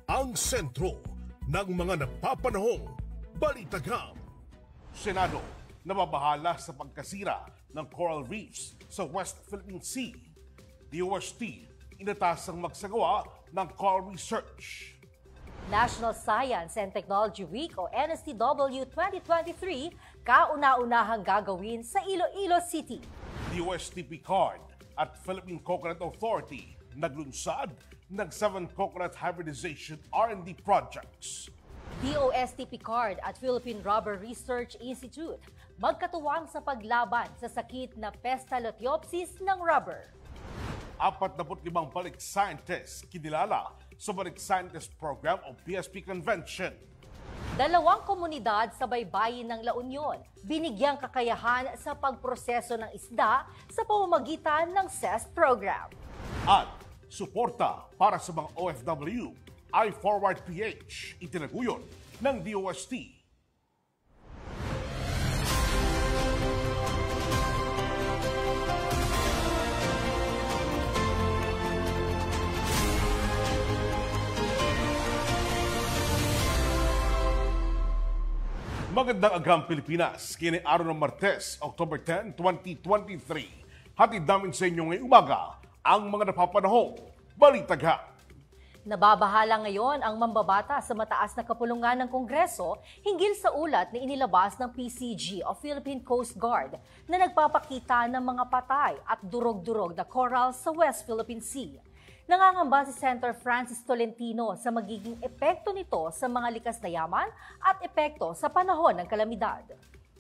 ang sentro ng mga napapanahong balitagam. Senado nababahala sa pagkasira ng coral reefs sa West Philippine Sea. DOST inatasang magsagawa ng coral research. National Science and Technology Week o NSTW 2023 kauna-unahang gagawin sa Iloilo City. DOST PCARD at Philippine Coconut Authority naglunsad ng 7 coconut hybridization R&D projects. DOST PCARD at Philippine Rubber Research Institute magkatuwang sa paglaban sa sakit na Pestalotiopsis ng rubber. 45 balik scientists kinilala sa Balik Scientist Program o PSP Convention. 2 komunidad sa baybayin ng La Union binigyang kakayahan sa pagproseso ng isda sa pamamagitan ng CEST program. At suporta para sa mga OFW, iForward PH, itinaguyon ng DOST. Magandang agang Pilipinas, kini araw ng Martes, October 10, 2023. Hatid namin sa inyo ngayong umaga ang mga napapanahong balitagam. Nababahala ngayon ang mambabata sa mataas na kapulungan ng Kongreso hinggil sa ulat na inilabas ng PCG o Philippine Coast Guard na nagpapakita ng mga patay at durog-durog na coral sa West Philippine Sea. Nangangamba si Senator Francis Tolentino sa magiging epekto nito sa mga likas na yaman at epekto sa panahon ng kalamidad.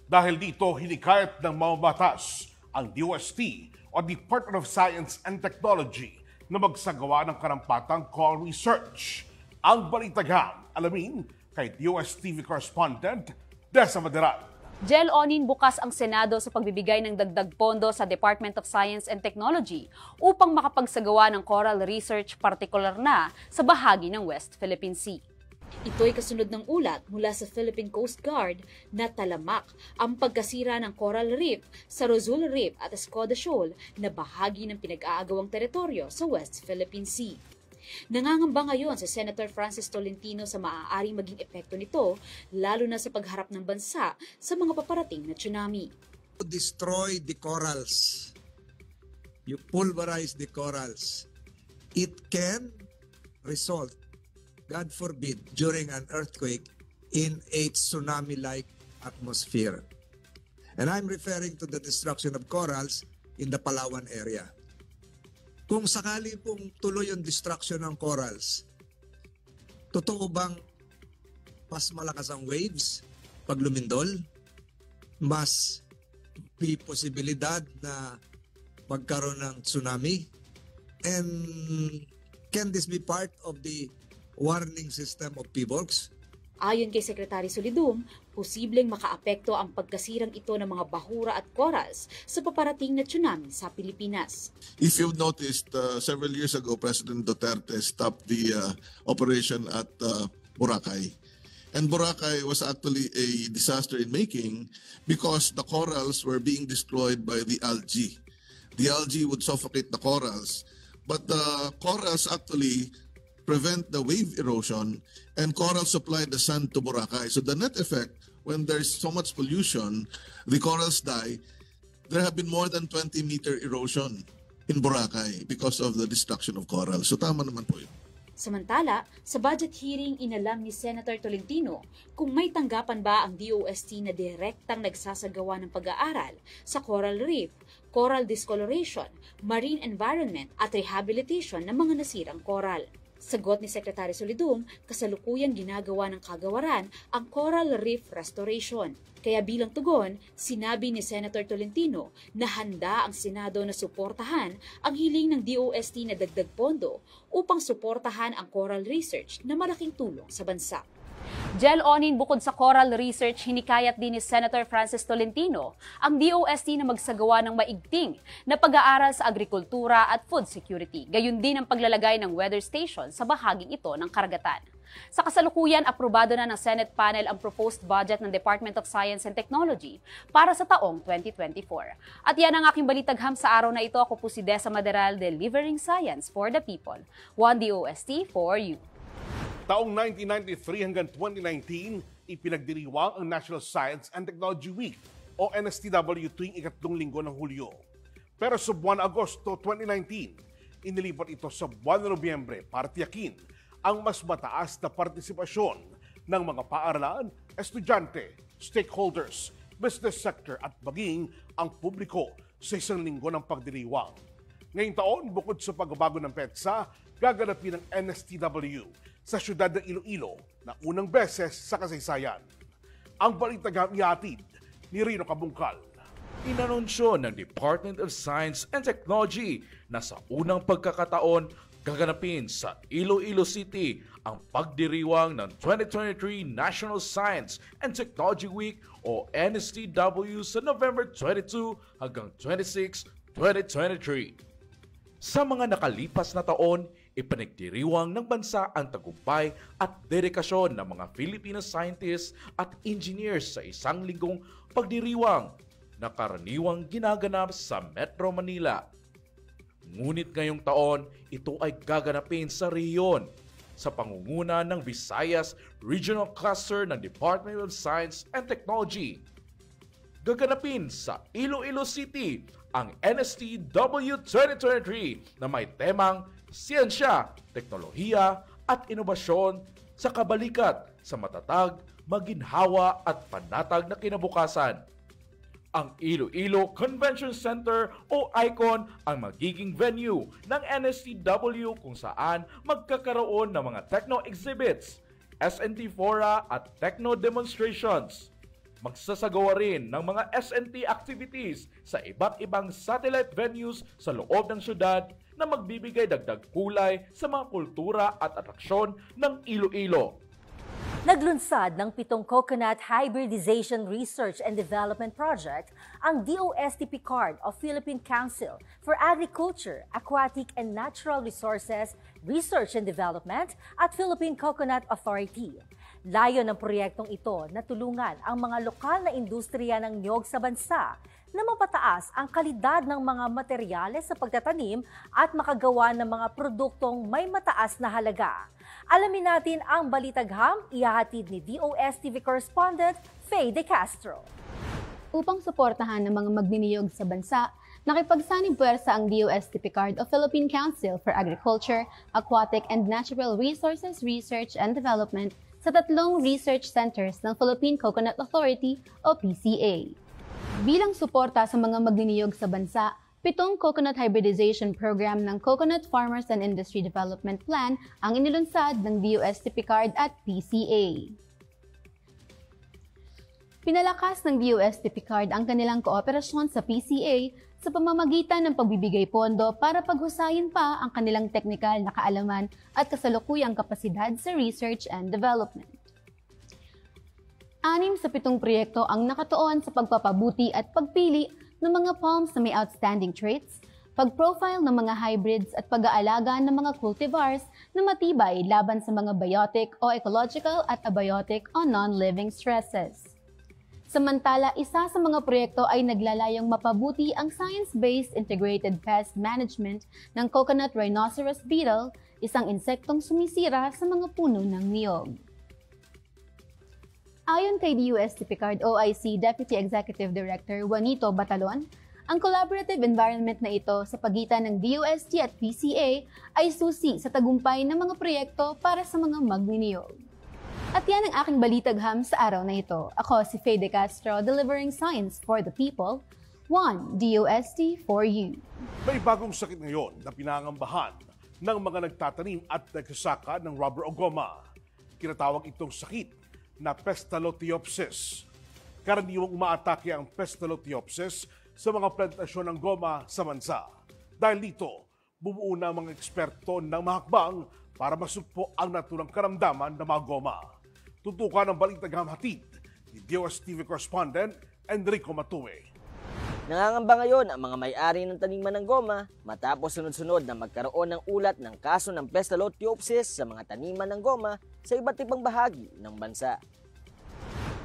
Dahil dito, hinikayat ng mamabatas ang DOST o Department of Science and Technology na magsagawa ng karampatang coral research. Ang balitagam, alamin kay DOST TV correspondent Desa Maderal. Jel Onin, bukas ang Senado sa pagbibigay ng dagdag pondo sa Department of Science and Technology upang makapagsagawa ng coral research partikular na sa bahagi ng West Philippine Sea. Ito'y kasunod ng ulat mula sa Philippine Coast Guard na talamak ang pagkasira ng coral reef sa Rosul Reef at Escoda Shoal na bahagi ng pinag-aagawang teritoryo sa West Philippine Sea. Nangangamba ngayon si Senator Francis Tolentino sa maaaring maging epekto nito, lalo na sa pagharap ng bansa sa mga paparating na tsunami. Destroy the corals. You pulverize the corals. It can result, God forbid, during an earthquake in a tsunami-like atmosphere. And I'm referring to the destruction of corals in the Palawan area. Kung sakali pong tuloy yung destruction ng corals, totoo bang mas malakas ang waves pag lumindol? Mas may posibilidad na magkaroon ng tsunami? And can this be part of the warning system of PBOX? Ayon kay Secretary Solidum, posibleng makaapekto ang pagkasirang ito ng mga bahura at corals sa paparating na tsunami sa Pilipinas. If you've noticed, several years ago, President Duterte stopped the operation at Boracay. And Boracay was actually a disaster in making because the corals were being destroyed by the algae. The algae would suffocate the corals, but the corals actually prevent the wave erosion, and coral supply the sand to Boracay. So the net effect, when there's so much pollution, the corals die. There have been more than 20-meter erosion in Boracay because of the destruction of coral. So tama naman po yun. Samantala, sa budget hearing, inalam ni Senator Tolentino kung may tanggapan ba ang DOST na direktang nagsasagawa ng pag-aaral sa coral reef, coral discoloration, marine environment at rehabilitation ng mga nasirang coral. Sagot ni Secretary Solidum, kasalukuyang ginagawa ng kagawaran ang coral reef restoration. Kaya bilang tugon, sinabi ni Senator Tolentino na handa ang Senado na suportahan ang hiling ng DOST na dagdag pondo upang suportahan ang coral research na malaking tulong sa bansa. Jel Onin, bukod sa coral research, hinikayat din ni Senator Francis Tolentino ang DOST na magsagawa ng maigting na pag-aaral sa agrikultura at food security, gayon din ang paglalagay ng weather station sa bahaging ito ng karagatan. Sa kasalukuyan, aprobado na ng Senate panel ang proposed budget ng Department of Science and Technology para sa taong 2024. At yan ang aking balitagham sa araw na ito. Ako po si Desa Maderal, delivering science for the people. One DOST for you. Taong 1993 hanggang 2019, ipinagdiriwang ang National Science and Technology Week o NSTW tuwing ikatlong linggo ng Hulyo. Pero sa buwan Agosto 2019, inilipat ito sa buwan ng Nobyembre para tiyakin ang mas mataas na partisipasyon ng mga paaralan, estudyante, stakeholders, business sector at maging ang publiko sa isang linggo ng pagdiriwang. Ngayong taon, bukod sa pagbabago ng petsa, gaganapin ang NSTW sa siyudad ng Iloilo na unang beses sa kasaysayan. Ang balitang ihatid ni Rino Kabungkal. Inanunsyo ng Department of Science and Technology na sa unang pagkakataon gaganapin sa Iloilo City ang pagdiriwang ng 2023 National Science and Technology Week o NSTW sa November 22 hanggang 26, 2023. Sa mga nakalipas na taon, ipinagdiriwang ng bansa ang tagumpay at dedikasyon ng mga Filipino scientists at engineers sa isang linggong pagdiriwang na karaniwang ginaganap sa Metro Manila. Ngunit ngayong taon, ito ay gaganapin sa rehiyon sa pangunguna ng Visayas Regional Cluster ng Department of Science and Technology. Gaganapin sa Iloilo City ang NSTW 2023 na may temang Siyensya, Teknolohiya at Inobasyon sa kabalikat sa matatag, maginhawa at panatag na kinabukasan. Ang Iloilo Convention Center o ICON ang magiging venue ng NSTW kung saan magkakaroon ng mga techno exhibits, SNT fora at techno demonstrations. Magsasagawa rin ng mga SNT activities sa iba't ibang satellite venues sa loob ng syudad na magbibigay dagdag kulay sa mga kultura at atraksyon ng Iloilo. Naglunsad ng 7 Coconut Hybridization Research and Development Project ang DOST-PCARD o Philippine Council for Agriculture, Aquatic and Natural Resources, Research and Development at Philippine Coconut Authority. Layo ng proyektong ito na tulungan ang mga lokal na industriya ng niyog sa bansa na mapataas ang kalidad ng mga materyales sa pagtatanim at makagawa ng mga produktong may mataas na halaga. Alamin natin ang balitagham, ihahatid ni DOST-TV correspondent Faye De Castro. Upang suportahan ng mga magniniyog sa bansa, nakipagsanib puwersa ang DOST-PCARD o Philippine Council for Agriculture, Aquatic and Natural Resources Research and Development sa 3 research centers ng Philippine Coconut Authority o PCA. Bilang suporta sa mga magniniyog sa bansa, 7 Coconut Hybridization Program ng Coconut Farmers and Industry Development Plan ang inilunsad ng DOST-PCARD at PCA. Pinalakas ng DOST-PCARD ang kanilang kooperasyon sa PCA sa pamamagitan ng pagbibigay pondo para paghusayin pa ang kanilang teknikal na kaalaman at kasalukuyang kapasidad sa research and development. 6 sa 7 proyekto ang nakatuon sa pagpapabuti at pagpili ng mga palms na may outstanding traits, pag-profile ng mga hybrids at pag-aalaga ng mga cultivars na matibay laban sa mga biotic o ecological at abiotic o non-living stresses. Samantala, isa sa mga proyekto ay naglalayong mapabuti ang science-based integrated pest management ng coconut rhinoceros beetle, isang insektong sumisira sa mga puno ng niyog. Ayon kay DOST-PCARD OIC Deputy Executive Director Juanito Batalon, ang collaborative environment na ito sa pagitan ng DOST at PCA ay susi sa tagumpay ng mga proyekto para sa mga magniniyog. At yan ang aking balitagham sa araw na ito. Ako si Faye De Castro, delivering science for the people. 1 DOST for you. May bagong sakit ngayon na pinangambahan ng mga nagtatanim at nagsasaka ng rubber o goma. Kinatawag itong sakit na Pestalotiopsis. Karaniwang umaatake ang Pestalotiopsis sa mga plantasyon ng goma sa bansa. Dahil dito, bumuo na mga eksperto ng mahakbang para masugpo ang naturang karamdaman ng mga goma. Tutukan ang balitagham hatid ni DOST-TV correspondent Enrico Matue. Nangangamba ngayon ang mga may-ari ng taniman ng goma matapos sunod-sunod na magkaroon ng ulat ng kaso ng Pestalotiopsis sa mga taniman ng goma sa iba't ibang bahagi ng bansa.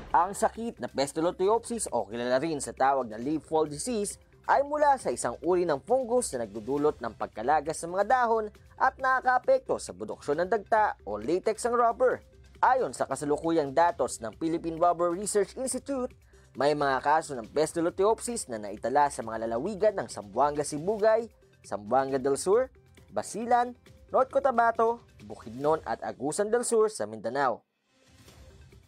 Ang sakit na Pestalotiopsis o kilala rin sa tawag na leaf fall disease ay mula sa isang uri ng fungus na nagdudulot ng pagkalagas sa mga dahon at nakakaapekto sa produksyon ng dagta o latex ng rubber. Ayon sa kasalukuyang datos ng Philippine Rubber Research Institute, may mga kaso ng Basiloteopsis na naitala sa mga lalawigan ng Zamboanga Sibugay, Zamboanga del Sur, Basilan, North Cotabato, Bukidnon at Agusan del Sur sa Mindanao.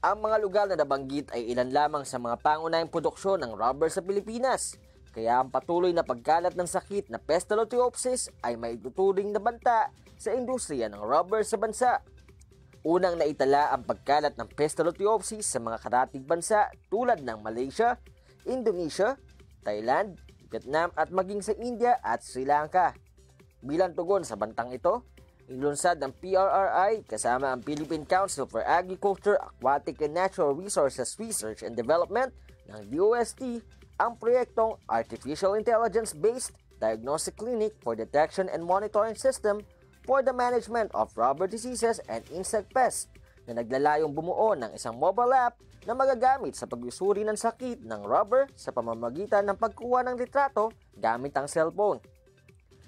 Ang mga lugar na nabanggit ay ilan lamang sa mga pangunahing produksyon ng rubber sa Pilipinas, kaya ang patuloy na pagkalat ng sakit na Basiloteopsis ay may tuturing na banta sa industriya ng rubber sa bansa. Unang naitala ang pagkalat ng Basiloteopsis sa mga karatig bansa tulad ng Malaysia, Indonesia, Thailand, Vietnam at maging sa India at Sri Lanka. Bilang tugon sa bantang ito, ilunsad ng PRRI kasama ang Philippine Council for Agriculture, Aquatic and Natural Resources Research and Development ng DOST ang proyektong Artificial Intelligence-Based Diagnostic Clinic for Detection and Monitoring System for the Management of Rubber Diseases and Insect Pests na naglalayong bumuo ng isang mobile app na magagamit sa pagsusuri ng sakit ng rubber sa pamamagitan ng pagkuha ng litrato gamit ang cellphone.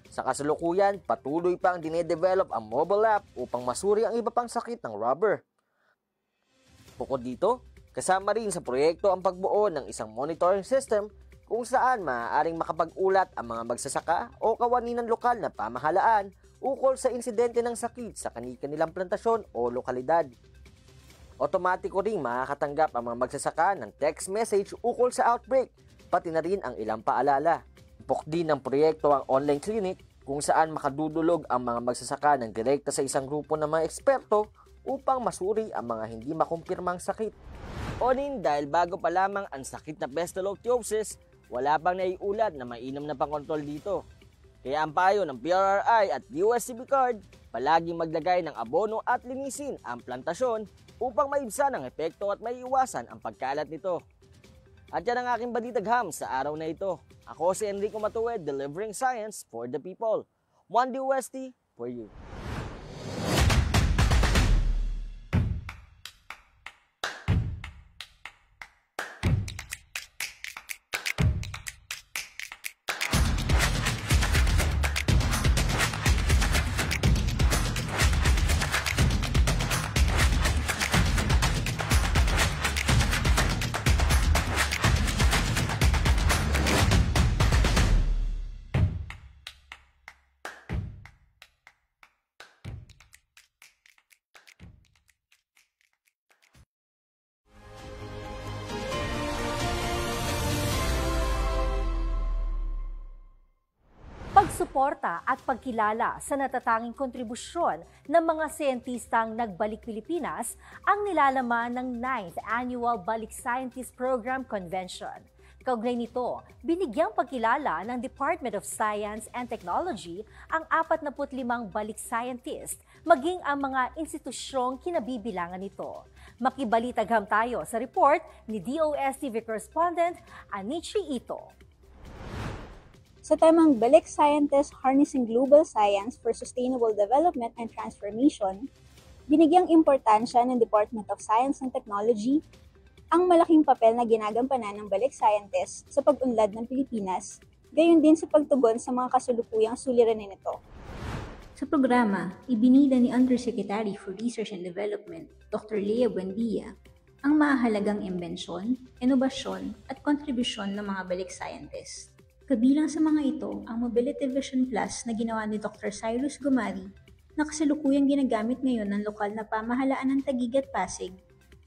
Sa kasalukuyan, patuloy pang dinedevelop ang mobile app upang masuri ang iba pang sakit ng rubber. Bukod dito, kasama rin sa proyekto ang pagbuo ng isang monitoring system kung saan maaaring makapag-ulat ang mga magsasaka o kawani ng lokal na pamahalaan ukol sa insidente ng sakit sa kanilang plantasyon o lokalidad. Otomatiko ring makakatanggap ang mga magsasaka ng text message ukol sa outbreak, pati na rin ang ilang paalala. Bukod din ng proyekto ang online clinic kung saan makadudulog ang mga magsasaka ng direkta sa isang grupo ng mga eksperto upang masuri ang mga hindi makumpirmang sakit. Onin, dahil bago pa lamang ang sakit na Basiloteopsis, wala pang naiulat na mainam na pangkontrol dito. Kaya ang payo ng PRRI at DOST Bicard, palaging maglagay ng abono at linisin ang plantasyon upang maibsan ang epekto at maiiwasan ang pagkalat nito. At yan ang aking balitagham sa araw na ito. Ako si Enrico Matuwed, delivering science for the people. One DOST for you. Pagsuporta at pagkilala sa natatanging kontribusyon ng mga siyentistang nagbalik Pilipinas ang nilalaman ng 9th Annual Balik Scientist Program Convention. Kaugnay nito, binigyang pagkilala ng Department of Science and Technology ang 45 balik scientist, maging ang mga institusyong kinabibilangan nito. Makibalitagam tayo sa report ni DOST Correspondent Anichi Ito. Sa temang Balik Scientist Harnessing Global Science for Sustainable Development and Transformation, binigyang importansya ng Department of Science and Technology ang malaking papel na ginagampanan ng Balik Scientist sa pag-unlad ng Pilipinas, gayon din sa pagtugon sa mga kasulukuyang suliranin nito. Sa programa, ibinida ni Undersecretary for Research and Development, Dr. Lea Buendia, ang mahalagang imbensyon, inobasyon at kontribusyon ng mga Balik Scientist. Kabilang sa mga ito ang Mobility Vision Plus na ginawa ni Dr. Cyrus Gumari na kasalukuyang ginagamit ngayon ng lokal na pamahalaan ng Taguig at Pasig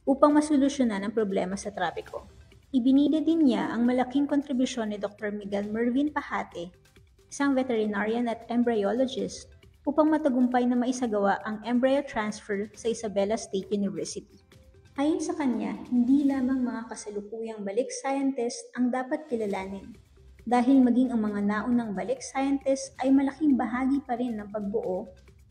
upang masolusyonan ang problema sa trapiko. Ibinida din niya ang malaking kontribusyon ni Dr. Miguel Mervin Pahate, isang veterinarian at embryologist, upang matagumpay na maisagawa ang embryo transfer sa Isabela State University. Ayon sa kanya, hindi lamang mga kasalukuyang balik scientist ang dapat kilalanin, dahil maging ang mga naunang balik scientist ay malaking bahagi pa rin ng pagbuo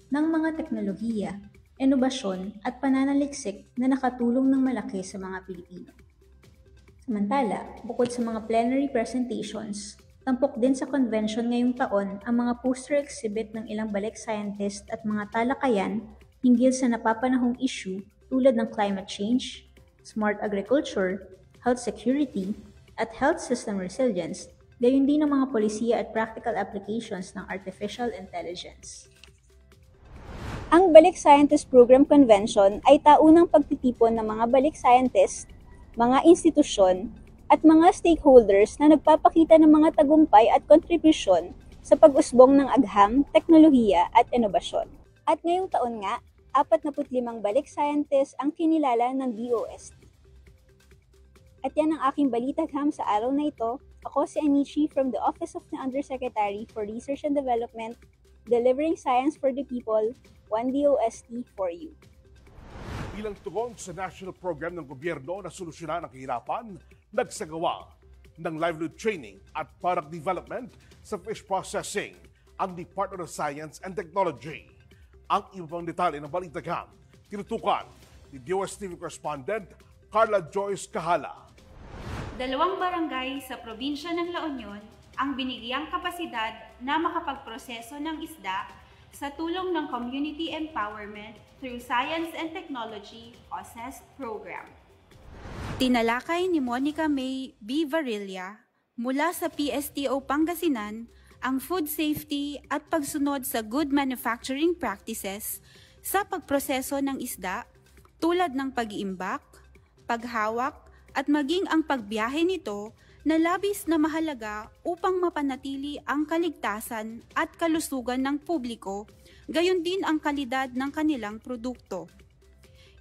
ng mga teknolohiya, inobasyon at pananaliksik na nakatulong ng malaki sa mga Pilipino. Samantala, bukod sa mga plenary presentations, tampok din sa convention ngayong taon ang mga poster exhibit ng ilang balik scientist at mga talakayan hinggil sa napapanahong issue tulad ng climate change, smart agriculture, health security, at health system resilience gayon din ang mga polisiya at practical applications ng artificial intelligence. Ang Balik Scientist Program Convention ay taunang pagtitipon ng mga balik scientist, mga institusyon, at mga stakeholders na nagpapakita ng mga tagumpay at kontribusyon sa pag-usbong ng agham, teknolohiya at inobasyon. At ngayong taon nga, 45 balik scientists ang kinilala ng DOST. At yan ang aking balitagham sa araw na ito. Ako si Anishi from the Office of the Undersecretary for Research and Development, delivering science for the people, 1DOST for you. Bilang tugon sa national program ng gobyerno na solusyonan ang kahirapan, nagsagawa ng livelihood training at product development sa fish processing ang Department of Science and Technology. Ang iba pang detalye ng balitagham, tinutukan ni DOST correspondent Carla Joyce Kahala. 2 barangay sa probinsya ng La Union ang binigyang kapasidad na makapagproseso ng isda sa tulong ng Community Empowerment through Science and Technology o CEST program. Tinalakay ni Monica May B. Varilla mula sa PSTO Pangasinan ang food safety at pagsunod sa good manufacturing practices sa pagproseso ng isda tulad ng pag-iimbak, paghawak at maging ang pagbiyahe nito na labis na mahalaga upang mapanatili ang kaligtasan at kalusugan ng publiko, gayon din ang kalidad ng kanilang produkto.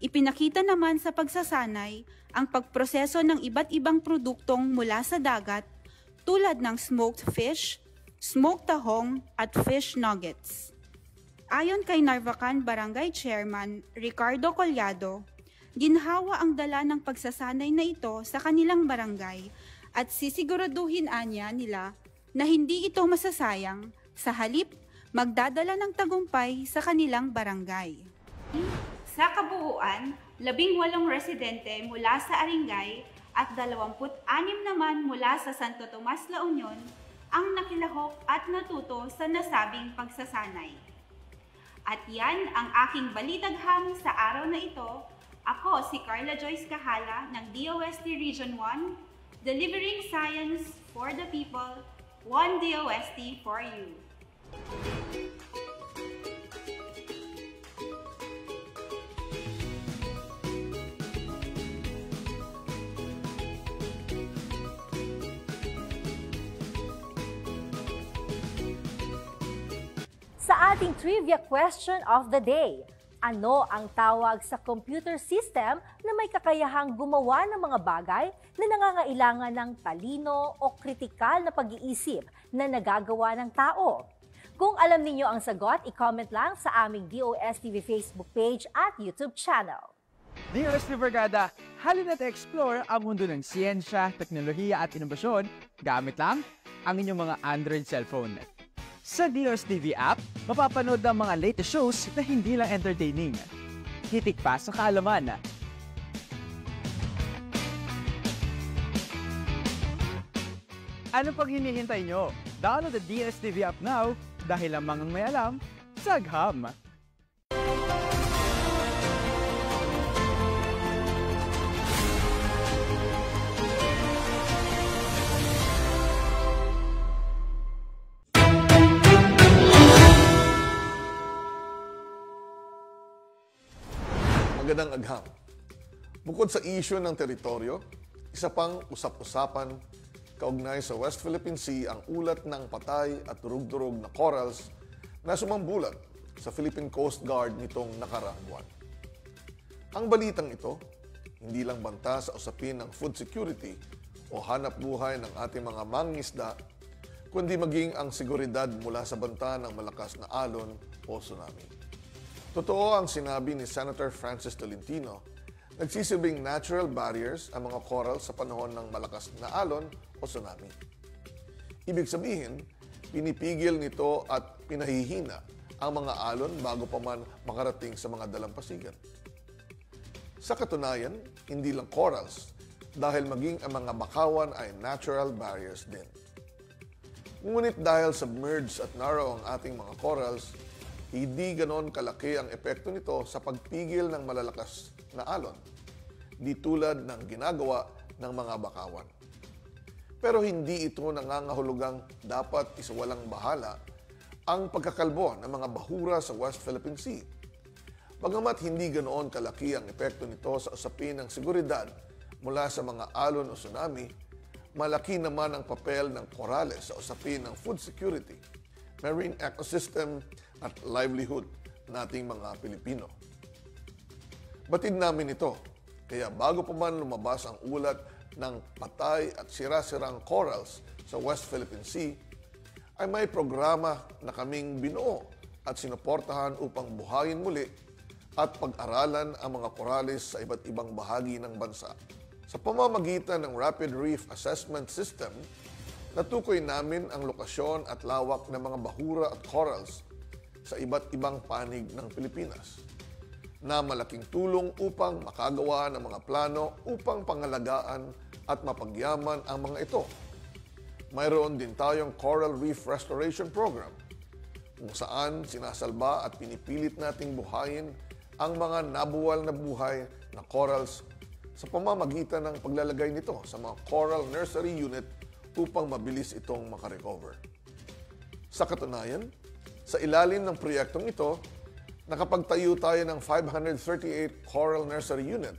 Ipinakita naman sa pagsasanay ang pagproseso ng iba't ibang produktong mula sa dagat tulad ng smoked fish, smoked tahong at fish nuggets. Ayon kay Narvacan Barangay Chairman Ricardo Collado, ginhawa ang dala ng pagsasanay na ito sa kanilang barangay at sisiguraduhin anya nila na hindi ito masasayang, sa halip magdadala ng tagumpay sa kanilang barangay. Sa kabuuan, 18 residente mula sa Aringay at 26 naman mula sa Santo Tomas, La Union ang nakilahok at natuto sa nasabing pagsasanay. At yan ang aking balitagham sa araw na ito. Ako si Carla Joyce Kahala ng DOST Region 1, delivering science for the people, 1DOST for you. Sa ating trivia question of the day, ano ang tawag sa computer system na may kakayahang gumawa ng mga bagay na nangangailangan ng talino o kritikal na pag-iisip na nagagawa ng tao? Kung alam ninyo ang sagot, i-comment lang sa aming DOSTV Facebook page at YouTube channel. DOST Brigada, halina't explore ang mundo ng siyensya, teknolohiya at inobasyon gamit lang ang inyong mga Android cellphone. Sa DOSTV app, mapapanood ang mga latest shows na hindi lang entertaining. Hitik pa sa kaalaman. Ano pang hinihintay nyo? Download the DOSTV app now dahil lamang ang may alam sa agham. Magandang agham. Bukod sa isyu ng teritoryo, isa pang usap-usapan kaugnay sa West Philippine Sea ang ulat ng patay at durug-durog na corals na sumambulat sa Philippine Coast Guard nitong nakaraang buwan. Ang balitang ito, hindi lang banta sa usapin ng food security o hanap buhay ng ating mga mangingisda, kundi maging ang seguridad mula sa banta ng malakas na alon o tsunami. Totoo ang sinabi ni Senator Francis Tolentino, nagsisilbing natural barriers ang mga coral sa panahon ng malakas na alon o tsunami. Ibig sabihin, pinipigil nito at pinahihina ang mga alon bago pa man makarating sa mga dalampasigan. Sa katunayan, hindi lang corals, dahil maging ang mga bakawan ay natural barriers din. Ngunit dahil submerged at narrow ang ating mga corals, hindi ganon kalaki ang epekto nito sa pagpigil ng malalakas na alon, di tulad ng ginagawa ng mga bakawan. Pero hindi ito nangangahulugang dapat isawalang bahala ang pagkakalbo ng mga bahura sa West Philippine Sea. Bagamat hindi ganoon kalaki ang epekto nito sa usapin ng seguridad mula sa mga alon o tsunami, malaki naman ang papel ng korales sa usapin ng food security, marine ecosystem at livelihood nating mga Pilipino. Batid namin ito, kaya bago pa man lumabas ang ulat ng patay at sira-sirang corals sa West Philippine Sea, ay may programa na kaming binuo at sinuportahan upang buhayin muli at pag-aralan ang mga korales sa iba't ibang bahagi ng bansa. Sa pamamagitan ng Rapid Reef Assessment System, natukoy namin ang lokasyon at lawak ng mga bahura at corals sa iba't ibang panig ng Pilipinas, na malaking tulong upang makagawa ng mga plano upang pangalagaan at mapagyaman ang mga ito. Mayroon din tayong Coral Reef Restoration Program, kung saan sinasalba at pinipilit nating buhayin ang mga nabuwal na buhay na corals sa pamamagitan ng paglalagay nito sa mga coral nursery unit upang mabilis itong makarecover. Sa katunayan, sa ilalim ng proyektong ito, nakapagtayo tayo ng 538 coral nursery unit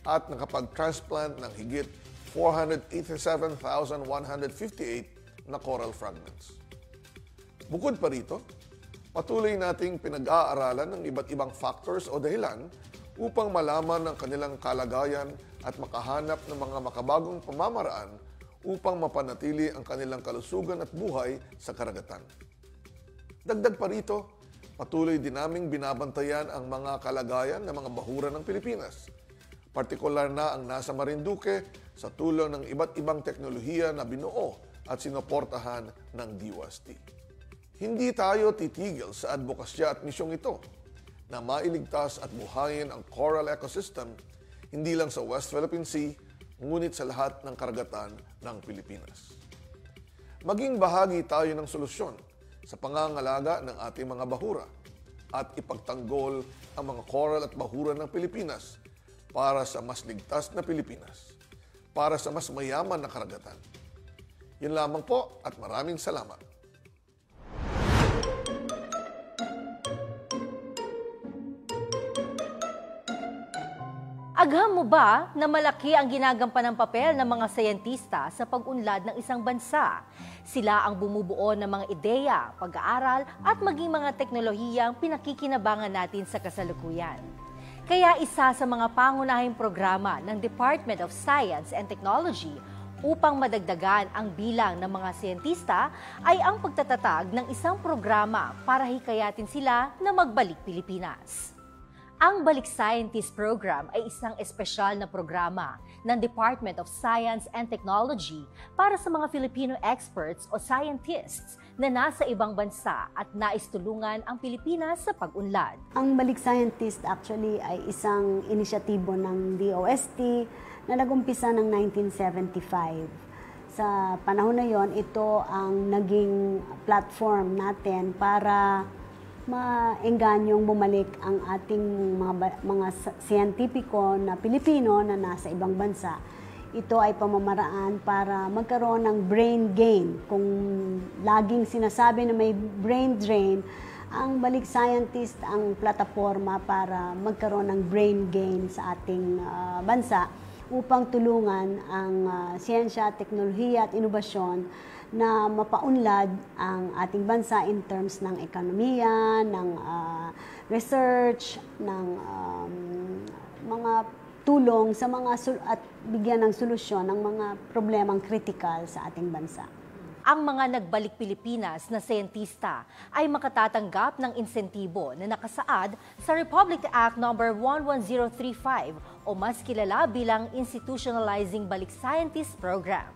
at nakapag-transplant ng higit 487,158 na coral fragments. Bukod pa rito, patuloy nating pinag-aaralan ng iba't ibang factors o dahilan upang malaman ang kanilang kalagayan at makahanap ng mga makabagong pamamaraan upang mapanatili ang kanilang kalusugan at buhay sa karagatan. Dagdag pa rito, patuloy din naming binabantayan ang mga kalagayan ng mga bahura ng Pilipinas, partikular na ang nasa Marinduque sa tulong ng iba't ibang teknolohiya na binuo at sinuportahan ng DOST. Hindi tayo titigil sa advokasya at misyong ito na mailigtas at buhayin ang coral ecosystem hindi lang sa West Philippine Sea, ngunit sa lahat ng karagatan ng Pilipinas. Maging bahagi tayo ng solusyon sa pangangalaga ng ating mga bahura at ipagtanggol ang mga coral at bahura ng Pilipinas para sa mas ligtas na Pilipinas, para sa mas mayaman na karagatan. Yun lamang po at maraming salamat. Agham mo ba na malaki ang ginagampanang papel ng mga sayentista sa pag-unlad ng isang bansa? Sila ang bumubuo ng mga ideya, pag-aaral at maging mga teknolohiyang pinakikinabangan natin sa kasalukuyan. Kaya isa sa mga pangunahing programa ng Department of Science and Technology upang madagdagan ang bilang ng mga siyentista ay ang pagtatatag ng isang programa para hikayatin sila na magbalik Pilipinas. Ang Balik Scientist Program ay isang espesyal na programa ng Department of Science and Technology para sa mga Filipino experts o scientists na nasa ibang bansa at nais tulungan ang Pilipinas sa pag-unlad. Ang Balik Scientist actually ay isang inisyatibo ng DOST na nagumpisa ng 1975. Sa panahon na yon, ito ang naging platform natin para maenganyong bumalik ang ating mga siyentipiko na Pilipino na nasa ibang bansa. Ito ay pamamaraan para magkaroon ng brain gain. Kung laging sinasabi na may brain drain, ang Balik Scientist ang plataforma para magkaroon ng brain gain sa ating bansa upang tulungan ang siyensya, teknolohiya at inobasyon na mapaunlad ang ating bansa in terms ng ekonomiya, ng research, ng mga tulong sa mga at bigyan ng solusyon ng mga problemang kritikal sa ating bansa. Ang mga nagbalik Pilipinas na siyentista ay makatatanggap ng insentibo na nakasaad sa Republic Act No. 11035 o mas kilala bilang Institutionalizing Balik Scientist Program.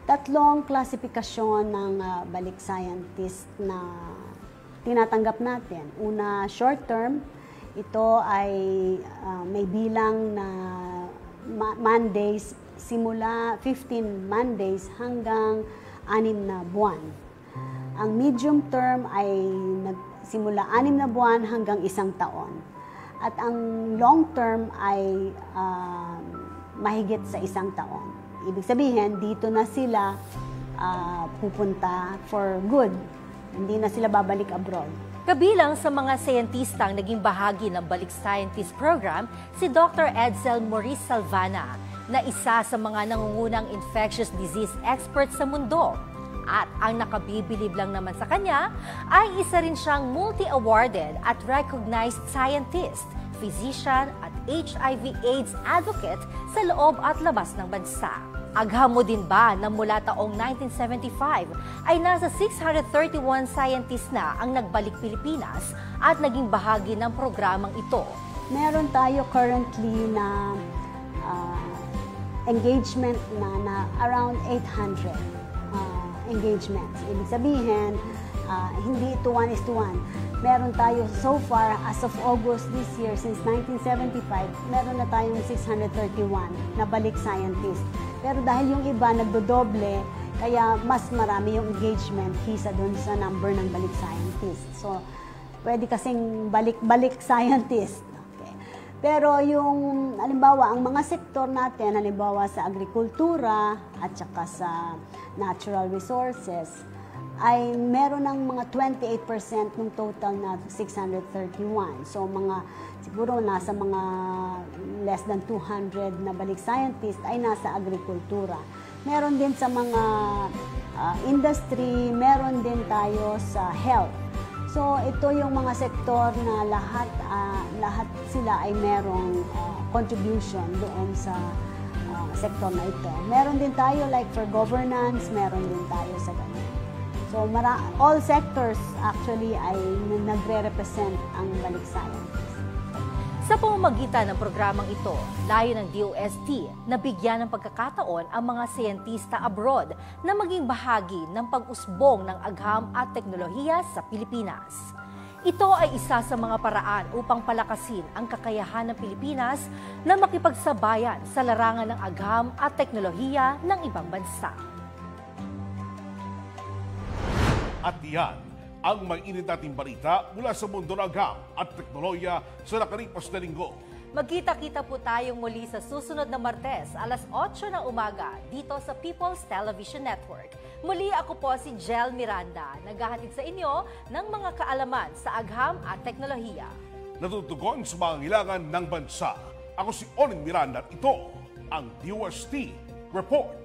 Tatlong klasifikasyon ng Balik Scientist na tinatanggap natin. Una, short term. Ito ay may bilang na Mondays, simula 15 Mondays hanggang 6 na buwan. Ang medium term ay simula 6 na buwan hanggang 1 taon. At ang long term ay mahigit sa 1 taon. Ibig sabihin, dito na sila pupunta for good. Hindi na sila babalik abroad. Kabilang sa mga siyentistang naging bahagi ng Balik Scientist Program, si Dr. Edsel Maurice Salvana, na isa sa mga nangungunang infectious disease expert sa mundo. At ang nakabibilib lang naman sa kanya ay isa rin siyang multi-awarded at recognized scientist, physician at HIV/AIDS advocate sa loob at labas ng bansa. Agham mo din ba na mula taong 1975 ay nasa 631 scientists na ang nagbalik Pilipinas at naging bahagi ng programang ito? Meron tayo currently na engagement na around 800 engagements. Ibig sabihin, hindi ito 1:1. Meron tayo so far, as of August this year, since 1975, meron na tayong 631 na balik scientist. Pero dahil yung iba nagdodoble, kaya mas marami yung engagement kisa dun sa number ng balik scientist. So, pwede kasing balik-balik scientist. Okay. Pero yung, halimbawa, ang mga sektor natin, halimbawa sa agrikultura at saka sa natural resources, ay meron ng mga 28% ng total na 631. So siguro nasa mga less than 200 na balik scientist ay nasa agrikultura. Meron din sa mga industry, meron din tayo sa health. So ito yung mga sektor na lahat sila ay merong contribution doon sa sektor na ito. Meron din tayo like for governance, meron din tayo sa ganyan. So, all sectors actually ay nagre-represent ang balik scientist. Sa pamamagitan ng programang ito, layo ng DOST na bigyan ng pagkakataon ang mga siyentista abroad na maging bahagi ng pag-usbong ng agham at teknolohiya sa Pilipinas. Ito ay isa sa mga paraan upang palakasin ang kakayahan ng Pilipinas na makipagsabayan sa larangan ng agham at teknolohiya ng ibang bansa. At yan ang mainit nating balita mula sa mundo ng agham at teknolohiya sa nakalipas na linggo. Magkita-kita po tayong muli sa susunod na Martes, alas 8 ng umaga, dito sa People's Television Network. Muli ako po si Jel Miranda, naghahatid sa inyo ng mga kaalaman sa agham at teknolohiya. Natutugon sa mga ngilangan ng bansa. Ako si Onin Miranda at ito ang DOST Report.